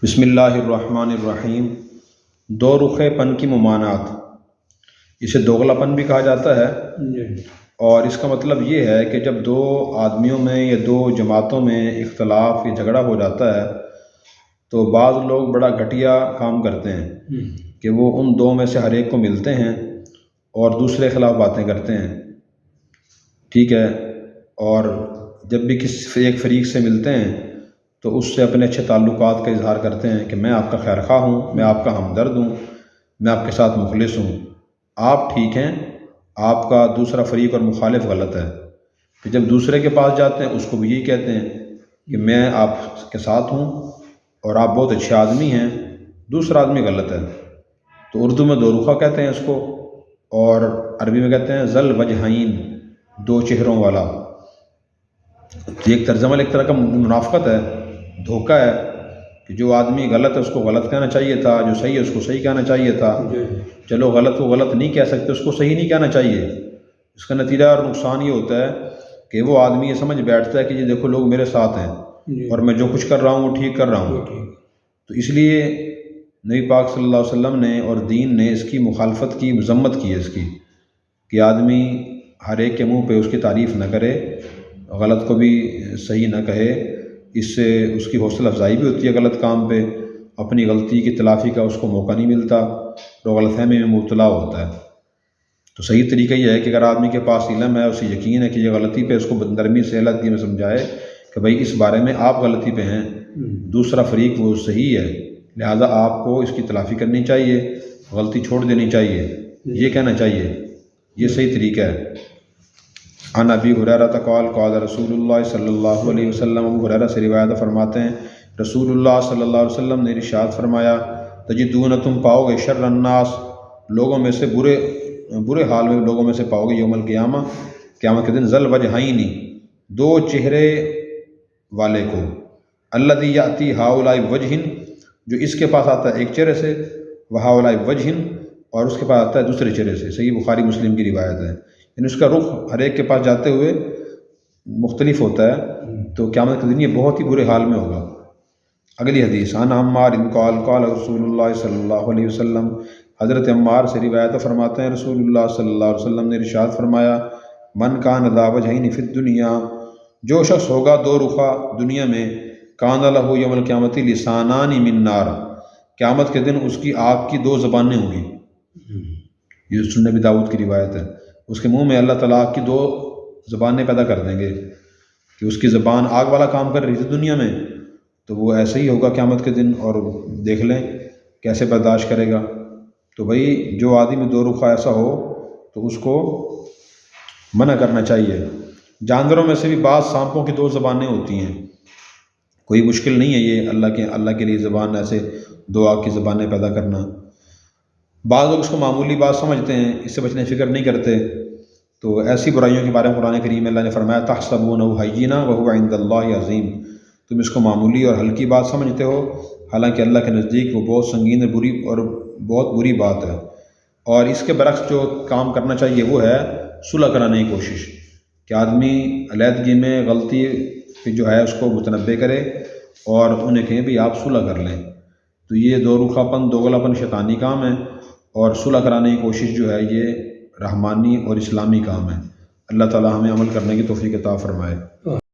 بسم اللہ الرحمن الرحیم۔ دو رخے پن کی ممانعت، اسے دوغلا پن بھی کہا جاتا ہے، اور اس کا مطلب یہ ہے کہ جب دو آدمیوں میں یا دو جماعتوں میں اختلاف یا جھگڑا ہو جاتا ہے تو بعض لوگ بڑا گھٹیا کام کرتے ہیں کہ وہ ان دو میں سے ہر ایک کو ملتے ہیں اور دوسرے خلاف باتیں کرتے ہیں، ٹھیک ہے، اور جب بھی کسی ایک فریق سے ملتے ہیں تو اس سے اپنے اچھے تعلقات کا اظہار کرتے ہیں کہ میں آپ کا خیر خواہ ہوں، میں آپ کا ہمدرد ہوں، میں آپ کے ساتھ مخلص ہوں، آپ ٹھیک ہیں، آپ کا دوسرا فریق اور مخالف غلط ہے۔ کہ جب دوسرے کے پاس جاتے ہیں اس کو بھی یہی کہتے ہیں کہ میں آپ کے ساتھ ہوں اور آپ بہت اچھے آدمی ہیں، دوسرا آدمی غلط ہے۔ تو اردو میں دو رخا کہتے ہیں اس کو، اور عربی میں کہتے ہیں ذل وجہین، دو چہروں والا۔ ایک ترجمہ ایک طرح کا منافقت ہے، دھوکہ ہے کہ جو آدمی غلط ہے اس کو غلط کہنا چاہیے تھا، جو صحیح ہے اس کو صحیح کہنا چاہیے تھا۔ چلو غلط کو غلط نہیں کہہ سکتے، اس کو صحیح نہیں کہنا چاہیے۔ اس کا نتیجہ اور نقصان یہ ہوتا ہے کہ وہ آدمی یہ سمجھ بیٹھتا ہے کہ یہ دیکھو لوگ میرے ساتھ ہیں اور میں جو کچھ کر رہا ہوں وہ ٹھیک کر رہا ہوں۔ تو اس لیے نبی پاک صلی اللہ علیہ وسلم نے اور دین نے اس کی مخالفت کی، مذمت کی ہے اس کی، کہ آدمی ہر ایک کے منہ پہ اس کی تعریف نہ کرے، غلط کو بھی صحیح نہ کہے۔ اس سے اس کی حوصلہ افزائی بھی ہوتی ہے غلط کام پہ، اپنی غلطی کی تلافی کا اس کو موقع نہیں ملتا، تو غلط فہمی میں مبتلا ہوتا ہے۔ تو صحیح طریقہ یہ ہے کہ اگر آدمی کے پاس علم ہے، اسے یقین ہے کہ یہ غلطی پہ، اس کو نرمی سے لہجے میں سمجھائے کہ بھائی اس بارے میں آپ غلطی پہ ہیں، دوسرا فریق وہ صحیح ہے، لہذا آپ کو اس کی تلافی کرنی چاہیے، غلطی چھوڑ دینی چاہیے، یہ کہنا چاہیے، یہ صحیح طریقہ ہے۔ عن ابی ہریرہ قال قال رسول اللہ صلی اللہ علیہ وسلم، ابو ہریرہ سے روایت فرماتے ہیں رسول اللہ صلی اللہ علیہ وسلم نے ارشاد فرمایا، تجدون، تم پاؤ گے، شر الناس، لوگوں میں سے برے حال میں لوگوں میں سے پاؤ گے، یوم القیامہ، قیامت کے دن، ذل وجہین، دو چہرے والے کو، الذی یاتی ہؤلاء وجہ، جو اس کے پاس آتا ہے ایک چہرے سے، وہؤلاء وجہ، اور اس کے پاس آتا ہے دوسرے چہرے سے۔ صحیح بخاری مسلم کی روایت ہے، یعنی اس کا رخ ہر ایک کے پاس جاتے ہوئے مختلف ہوتا ہے، تو قیامت کے دن یہ بہت ہی برے حال میں ہوگا۔ اگلی حدیث، عن عمار قال قال رسول اللہ صلی اللہ علیہ وسلم، حضرت عمار سے روایت فرماتے ہیں رسول اللہ صلی اللہ علیہ وسلم نے ارشاد فرمایا، من کان ذا وجہین فی الدنیا، جو شخص ہوگا دو رخا دنیا میں، کان لہ یوم القیامت لسانان من نار، قیامت کے دن اس کی آگ کی دو زبانیں ہوں گی۔ یہ سنن ابی داؤد کی روایت ہے، اس کے منہ میں اللہ تعالیٰ آگ کی دو زبانیں پیدا کر دیں گے کہ اس کی زبان آگ والا کام کر رہی تھی دنیا میں، تو وہ ایسے ہی ہوگا قیامت کے دن، اور دیکھ لیں کیسے برداشت کرے گا۔ تو بھائی جو آدمی دو رخا ایسا ہو تو اس کو منع کرنا چاہیے۔ جانوروں میں سے بھی بعض سانپوں کی دو زبانیں ہوتی ہیں، کوئی مشکل نہیں ہے یہ اللہ کے لیے زبان ایسے دو آگ کی زبانیں پیدا کرنا۔ بعض لوگ اس کو معمولی بات سمجھتے ہیں، اس سے بچنے کی فکر نہیں کرتے، تو ایسی برائیوں کے بارے میں قرآن کریم میں اللہ نے فرمایا، تحسبونہ ہینا وہو عند اللہ عظیم، تم اس کو معمولی اور ہلکی بات سمجھتے ہو، حالانکہ اللہ کے نزدیک وہ بہت سنگین اور بہت بری بات ہے۔ اور اس کے برعکس جو کام کرنا چاہیے وہ ہے صلح کرانے کی کوشش، کہ آدمی علیحدگی میں غلطی پہ جو ہے اس کو متنبہ کرے اور انہیں کہیں بھی آپ صلح کر لیں۔ تو یہ دو رخا پن، دوغلا پن شیطانی کام ہے، اور صلح کرانے کی کوشش جو ہے یہ رحمانی اور اسلامی کام ہے۔ اللہ تعالی ہمیں عمل کرنے کی توفیق عطا فرمائے۔